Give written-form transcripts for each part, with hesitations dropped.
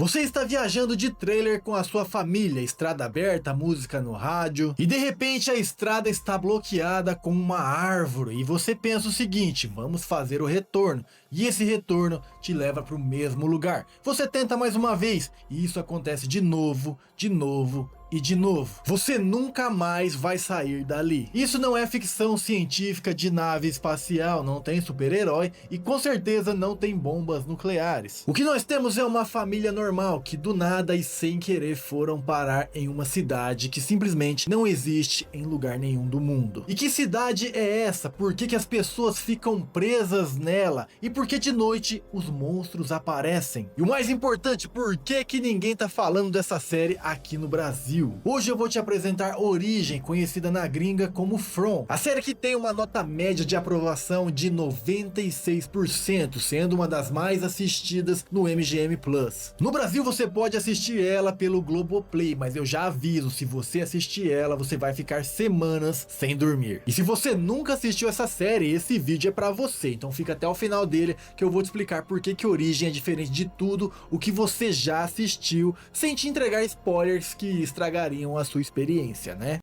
Você está viajando de trailer com a sua família, estrada aberta, música no rádio, e de repente a estrada está bloqueada com uma árvore e você pensa o seguinte: vamos fazer o retorno, e esse retorno te leva para o mesmo lugar. Você tenta mais uma vez e isso acontece de novo e de novo. Você nunca mais vai sair dali. Isso não é ficção científica de nave espacial, não tem super-herói e com certeza não tem bombas nucleares. O que nós temos é uma família normal que do nada e sem querer foram parar em uma cidade que simplesmente não existe em lugar nenhum do mundo. E que cidade é essa? Por que as pessoas ficam presas nela? E por que de noite os monstros aparecem? E o mais importante, por que ninguém tá falando dessa série aqui no Brasil? Hoje eu vou te apresentar Origem, conhecida na gringa como From, a série que tem uma nota média de aprovação de 96%, sendo uma das mais assistidas no MGM Plus. No Brasil você pode assistir ela pelo Globoplay, mas eu já aviso, se você assistir ela, você vai ficar semanas sem dormir. E se você nunca assistiu essa série, esse vídeo é pra você, então fica até o final dele que eu vou te explicar por que Origem é diferente de tudo o que você já assistiu, sem te entregar spoilers que estragariam a sua experiência, né?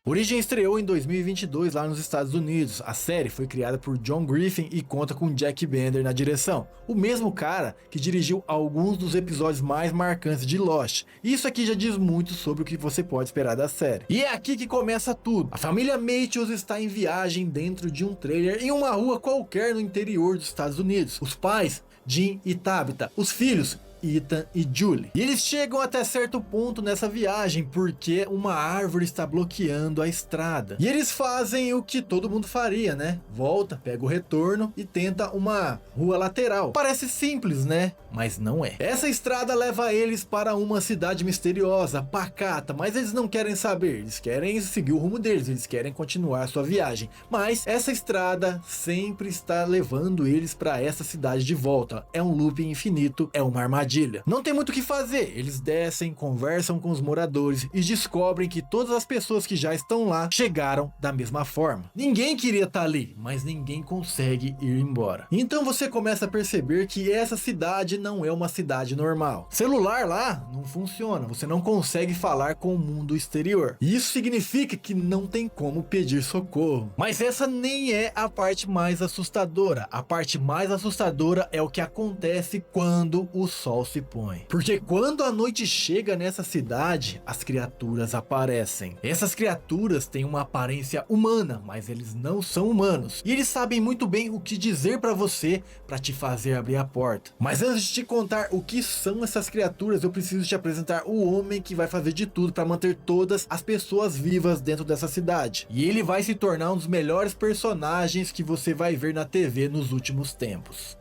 Origem estreou em 2022 lá nos Estados Unidos. A série foi criada por John Griffin e conta com Jack Bender na direção, o mesmo cara que dirigiu alguns dos episódios mais marcantes de Lost. Isso aqui já diz muito sobre o que você pode esperar da série. E é aqui que começa tudo. A família Matthews está em viagem dentro de um trailer em uma rua qualquer no interior dos Estados Unidos. Os pais, Jim e Tabitha, os filhos, Ethan e Julie. E eles chegam até certo ponto nessa viagem porque uma árvore está bloqueando a estrada. E eles fazem o que todo mundo faria, né? Volta, pega o retorno e tenta uma rua lateral. Parece simples, né? Mas não é. Essa estrada leva eles para uma cidade misteriosa, pacata, mas eles não querem saber. Eles querem seguir o rumo deles, eles querem continuar a sua viagem. Mas essa estrada sempre está levando eles para essa cidade de volta. É um loop infinito, é uma armadilha. Não tem muito o que fazer, eles descem, conversam com os moradores e descobrem que todas as pessoas que já estão lá chegaram da mesma forma. Ninguém queria estar ali, mas ninguém consegue ir embora. Então você começa a perceber que essa cidade não é uma cidade normal. Celular lá não funciona, você não consegue falar com o mundo exterior. E isso significa que não tem como pedir socorro. Mas essa nem é a parte mais assustadora. A parte mais assustadora é o que acontece quando o sol se põe. Porque quando a noite chega nessa cidade, as criaturas aparecem. Essas criaturas têm uma aparência humana, mas eles não são humanos. E eles sabem muito bem o que dizer pra você para te fazer abrir a porta. Mas antes de te contar o que são essas criaturas, eu preciso te apresentar o homem que vai fazer de tudo para manter todas as pessoas vivas dentro dessa cidade. E ele vai se tornar um dos melhores personagens que você vai ver na TV nos últimos tempos.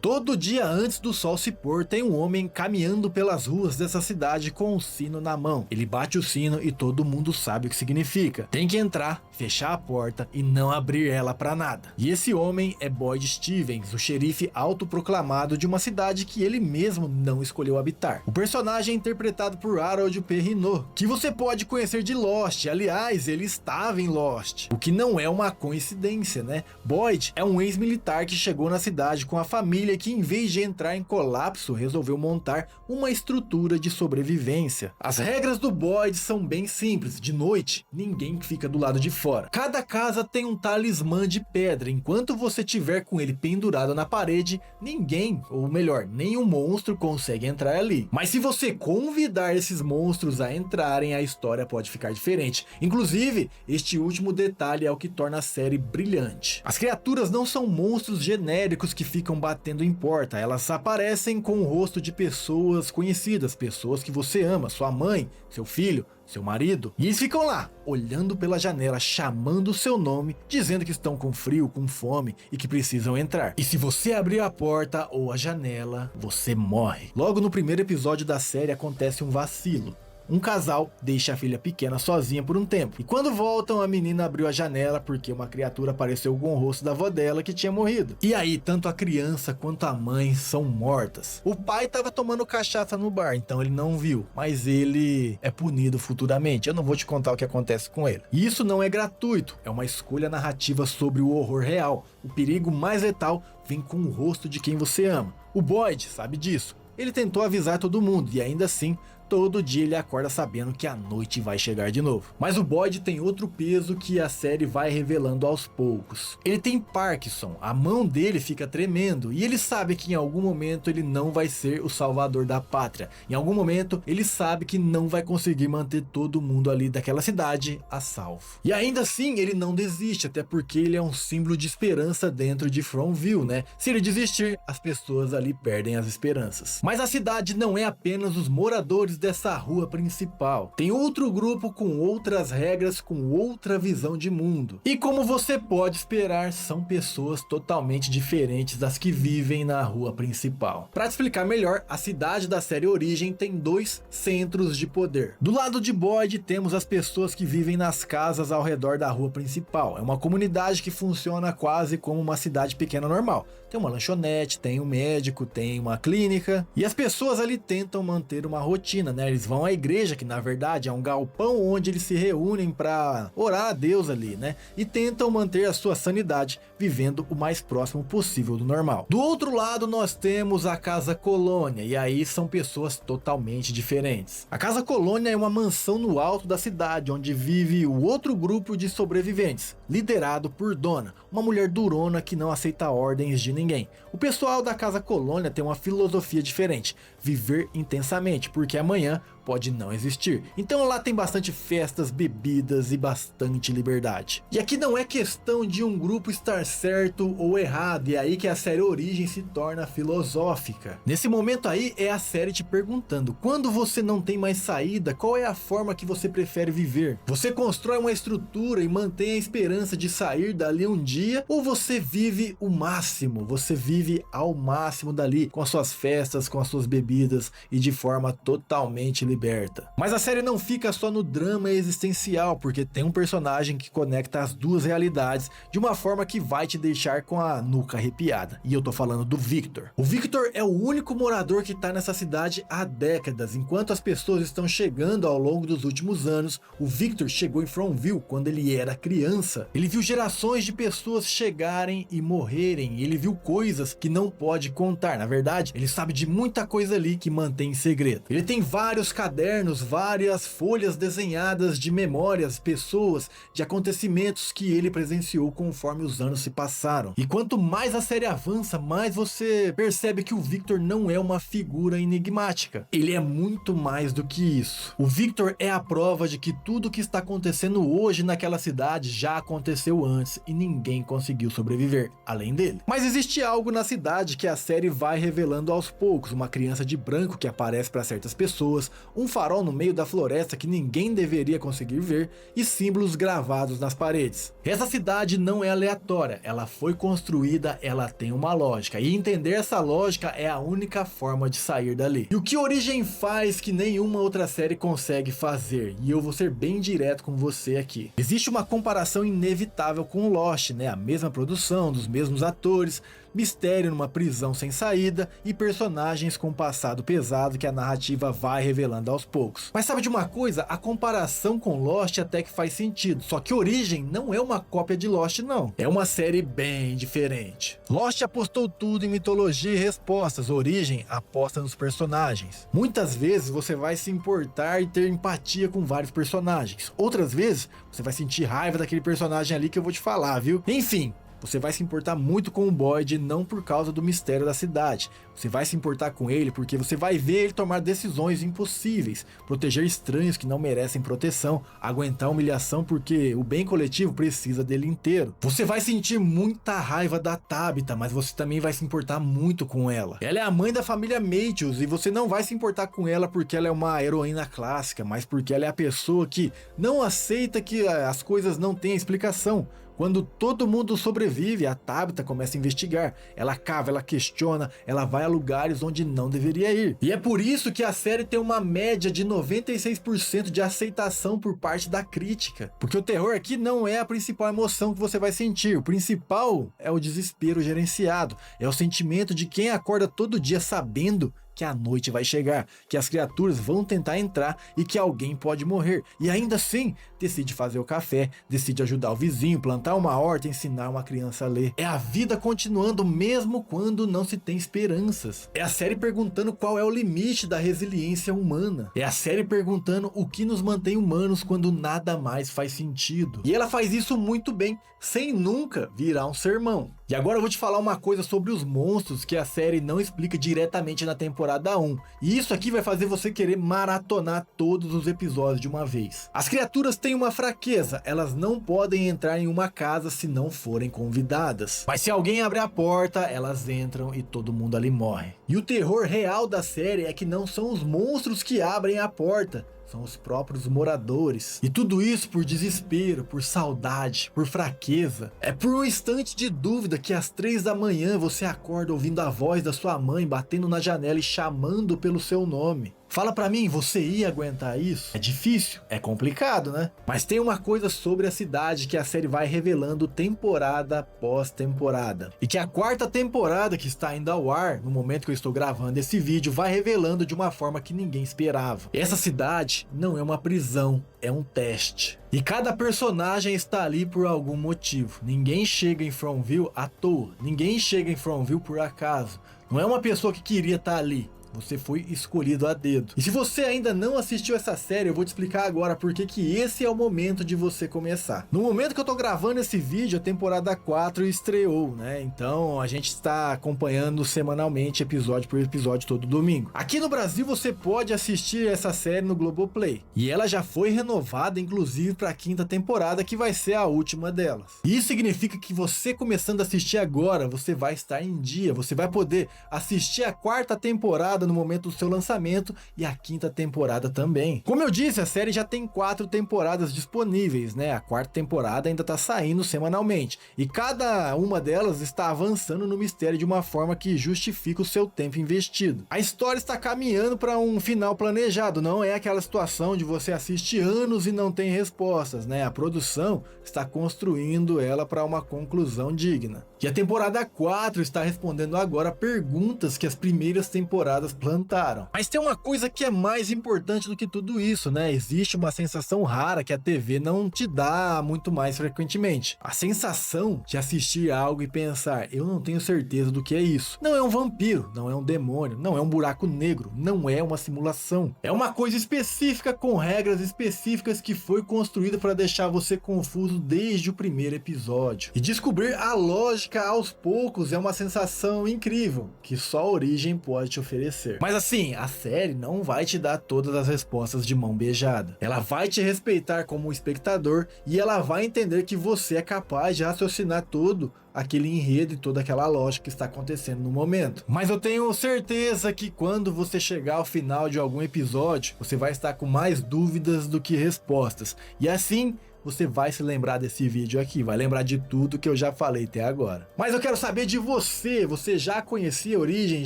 Todo dia antes do sol se pôr, tem um homem caminhando pelas ruas dessa cidade com um sino na mão. Ele bate o sino e todo mundo sabe o que significa. Tem que entrar, fechar a porta e não abrir ela pra nada. E esse homem é Boyd Stevens, o xerife autoproclamado de uma cidade que ele mesmo não escolheu habitar. O personagem é interpretado por Harold Perrineau, que você pode conhecer de Lost. Aliás, ele estava em Lost. O que não é uma coincidência, né? Boyd é um ex-militar que chegou na cidade com a família que, em vez de entrar em colapso, resolveu montar uma estrutura de sobrevivência. As regras do Boyd são bem simples. De noite, ninguém fica do lado de fora. Cada casa tem um talismã de pedra. Enquanto você tiver com ele pendurado na parede, ninguém, ou melhor, nenhum monstro consegue entrar ali. Mas se você convidar esses monstros a entrarem, a história pode ficar diferente. Inclusive, este último detalhe é o que torna a série brilhante. As criaturas não são monstros genéricos que ficam batendo em porta, elas aparecem com o rosto de pessoas conhecidas, pessoas que você ama, sua mãe, seu filho, seu marido, e eles ficam lá, olhando pela janela, chamando o seu nome, dizendo que estão com frio, com fome e que precisam entrar. E se você abrir a porta ou a janela, você morre. Logo no primeiro episódio da série acontece um vacilo. Um casal deixa a filha pequena sozinha por um tempo, e quando voltam, a menina abriu a janela porque uma criatura apareceu com o rosto da avó dela que tinha morrido. E aí, tanto a criança quanto a mãe são mortas. O pai estava tomando cachaça no bar, então ele não viu, mas ele é punido futuramente. Eu não vou te contar o que acontece com ele. E isso não é gratuito, é uma escolha narrativa sobre o horror real. O perigo mais letal vem com o rosto de quem você ama. O Boyd sabe disso. Ele tentou avisar todo mundo e ainda assim, todo dia ele acorda sabendo que a noite vai chegar de novo. Mas o Boyd tem outro peso que a série vai revelando aos poucos. Ele tem Parkinson, a mão dele fica tremendo e ele sabe que em algum momento ele não vai ser o salvador da pátria. Em algum momento ele sabe que não vai conseguir manter todo mundo ali daquela cidade a salvo. E ainda assim ele não desiste, até porque ele é um símbolo de esperança dentro de Fromville, né? Se ele desistir, as pessoas ali perdem as esperanças. Mas a cidade não é apenas os moradores dessa rua principal. Tem outro grupo com outras regras, com outra visão de mundo. E como você pode esperar, são pessoas totalmente diferentes das que vivem na rua principal. Para te explicar melhor, a cidade da série Origem tem dois centros de poder. Do lado de Boyd temos as pessoas que vivem nas casas ao redor da rua principal. É uma comunidade que funciona quase como uma cidade pequena normal. Tem uma lanchonete, tem um médico, tem uma clínica, e as pessoas ali tentam manter uma rotina, né? Eles vão à igreja, que na verdade é um galpão onde eles se reúnem para orar a Deus ali, né? E tentam manter a sua sanidade, vivendo o mais próximo possível do normal. Do outro lado nós temos a Casa Colônia, e aí são pessoas totalmente diferentes. A Casa Colônia é uma mansão no alto da cidade, onde vive o outro grupo de sobreviventes, liderado por Donna, uma mulher durona que não aceita ordens de ninguém. O pessoal da Casa Colônia tem uma filosofia diferente: viver intensamente, porque amanhã pode não existir. Então lá tem bastante festas, bebidas e bastante liberdade. E aqui não é questão de um grupo estar certo ou errado, e é aí que a série Origem se torna filosófica. Nesse momento aí é a série te perguntando: quando você não tem mais saída, qual é a forma que você prefere viver? Você constrói uma estrutura e mantém a esperança de sair dali um dia, ou você vive o máximo? Você vive ao máximo dali, com as suas festas, com as suas bebidas e de forma totalmente liberta. Mas a série não fica só no drama existencial, porque tem um personagem que conecta as duas realidades de uma forma que vai te deixar com a nuca arrepiada. E eu tô falando do Victor. O Victor é o único morador que tá nessa cidade há décadas. Enquanto as pessoas estão chegando ao longo dos últimos anos, o Victor chegou em Fromville quando ele era criança. Ele viu gerações de pessoas chegarem e morrerem. Ele viu coisas que não pode contar. Na verdade, ele sabe de muita coisa ali que mantém em segredo. Ele tem vários cadernos, várias folhas desenhadas de memórias, pessoas, de acontecimentos que ele presenciou conforme os anos se passaram. E quanto mais a série avança, mais você percebe que o Victor não é uma figura enigmática. Ele é muito mais do que isso. O Victor é a prova de que tudo que está acontecendo hoje naquela cidade já aconteceu antes e ninguém conseguiu sobreviver, além dele. Mas existe algo na cidade que a série vai revelando aos poucos: uma criança de branco que aparece para certas pessoas, um farol no meio da floresta que ninguém deveria conseguir ver e símbolos gravados nas paredes. Essa cidade não é aleatória, ela foi construída, ela tem uma lógica, e entender essa lógica é a única forma de sair dali. E o que Origem faz que nenhuma outra série consegue fazer, e eu vou ser bem direto com você aqui. Existe uma comparação inevitável com Lost, né? A mesma produção, dos mesmos atores, mistério numa prisão sem saída e personagens com passado pesado que a narrativa vai revelando aos poucos. Mas sabe de uma coisa? A comparação com Lost até que faz sentido, só que Origem não é uma cópia de Lost não, é uma série bem diferente. Lost apostou tudo em mitologia e respostas, Origem aposta nos personagens. Muitas vezes você vai se importar e ter empatia com vários personagens, outras vezes você vai sentir raiva daquele personagem ali que eu vou te falar, viu? Enfim, você vai se importar muito com o Boyd, não por causa do mistério da cidade. Você vai se importar com ele porque você vai ver ele tomar decisões impossíveis, proteger estranhos que não merecem proteção, aguentar humilhação porque o bem coletivo precisa dele inteiro. Você vai sentir muita raiva da Tabitha, mas você também vai se importar muito com ela. Ela é a mãe da família Matthews e você não vai se importar com ela porque ela é uma heroína clássica, mas porque ela é a pessoa que não aceita que as coisas não tenham explicação. Quando todo mundo sobrevive, a Tabitha começa a investigar. Ela cava, ela questiona, ela vai a lugares onde não deveria ir. E é por isso que a série tem uma média de 96% de aceitação por parte da crítica. Porque o terror aqui não é a principal emoção que você vai sentir. O principal é o desespero gerenciado. É o sentimento de quem acorda todo dia sabendo que a noite vai chegar, que as criaturas vão tentar entrar e que alguém pode morrer. E ainda assim, decide fazer o café, decide ajudar o vizinho, plantar uma horta, ensinar uma criança a ler. É a vida continuando mesmo quando não se tem esperanças. É a série perguntando qual é o limite da resiliência humana. É a série perguntando o que nos mantém humanos quando nada mais faz sentido. E ela faz isso muito bem, sem nunca virar um sermão. E agora eu vou te falar uma coisa sobre os monstros que a série não explica diretamente na temporada 1. E isso aqui vai fazer você querer maratonar todos os episódios de uma vez. As criaturas têm uma fraqueza, elas não podem entrar em uma casa se não forem convidadas. Mas se alguém abrir a porta, elas entram e todo mundo ali morre. E o terror real da série é que não são os monstros que abrem a porta, são os próprios moradores. E tudo isso por desespero, por saudade, por fraqueza. É por um instante de dúvida que às 3 da manhã você acorda ouvindo a voz da sua mãe batendo na janela e chamando pelo seu nome. Fala pra mim, você ia aguentar isso? É difícil? É complicado, né? Mas tem uma coisa sobre a cidade que a série vai revelando temporada após temporada. E que a 4ª temporada, que está ainda ao ar, no momento que eu estou gravando esse vídeo, vai revelando de uma forma que ninguém esperava. Essa cidade não é uma prisão, é um teste. E cada personagem está ali por algum motivo. Ninguém chega em Fromville à toa. Ninguém chega em Fromville por acaso. Não é uma pessoa que queria estar ali. Você foi escolhido a dedo. E se você ainda não assistiu essa série, eu vou te explicar agora porque que esse é o momento de você começar. No momento que eu tô gravando esse vídeo, a temporada 4 estreou, né? Então a gente está acompanhando semanalmente, episódio por episódio, todo domingo. Aqui no Brasil você pode assistir essa série no Globoplay. E ela já foi renovada, inclusive, para a 5ª temporada, que vai ser a última delas. Isso significa que você começando a assistir agora, você vai estar em dia. Você vai poder assistir a 4ª temporada no momento do seu lançamento e a 5ª temporada também. Como eu disse, a série já tem 4 temporadas disponíveis, né? A 4ª temporada ainda tá saindo semanalmente e cada uma delas está avançando no mistério de uma forma que justifica o seu tempo investido. A história está caminhando para um final planejado, não é aquela situação de você assiste anos e não tem respostas, né? A produção está construindo ela para uma conclusão digna. E a temporada 4 está respondendo agora perguntas que as primeiras temporadas plantaram. Mas tem uma coisa que é mais importante do que tudo isso, né? Existe uma sensação rara que a TV não te dá muito mais frequentemente. A sensação de assistir algo e pensar, eu não tenho certeza do que é isso. Não é um vampiro, não é um demônio, não é um buraco negro, não é uma simulação. É uma coisa específica com regras específicas que foi construída para deixar você confuso desde o primeiro episódio. E descobrir a lógica aos poucos é uma sensação incrível, que só a Origem pode te oferecer. Mas assim, a série não vai te dar todas as respostas de mão beijada. Ela vai te respeitar como espectador e ela vai entender que você é capaz de raciocinar todo aquele enredo e toda aquela lógica que está acontecendo no momento. Mas eu tenho certeza que quando você chegar ao final de algum episódio, você vai estar com mais dúvidas do que respostas. E assim, você vai se lembrar desse vídeo aqui, vai lembrar de tudo que eu já falei até agora. Mas eu quero saber de você, você já conhecia a Origem,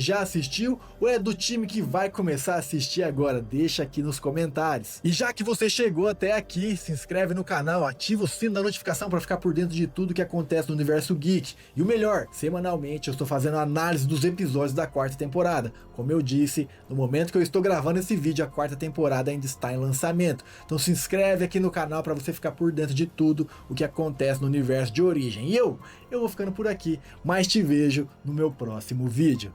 já assistiu ou é do time que vai começar a assistir agora? Deixa aqui nos comentários. E já que você chegou até aqui, se inscreve no canal, ativa o sino da notificação para ficar por dentro de tudo que acontece no universo geek. E o melhor, semanalmente eu estou fazendo análise dos episódios da 4ª temporada. Como eu disse, no momento que eu estou gravando esse vídeo, a 4ª temporada ainda está em lançamento. Então se inscreve aqui no canal para você ficar por dentro de tudo o que acontece no universo de Origem. E eu vou ficando por aqui, mas te vejo no meu próximo vídeo.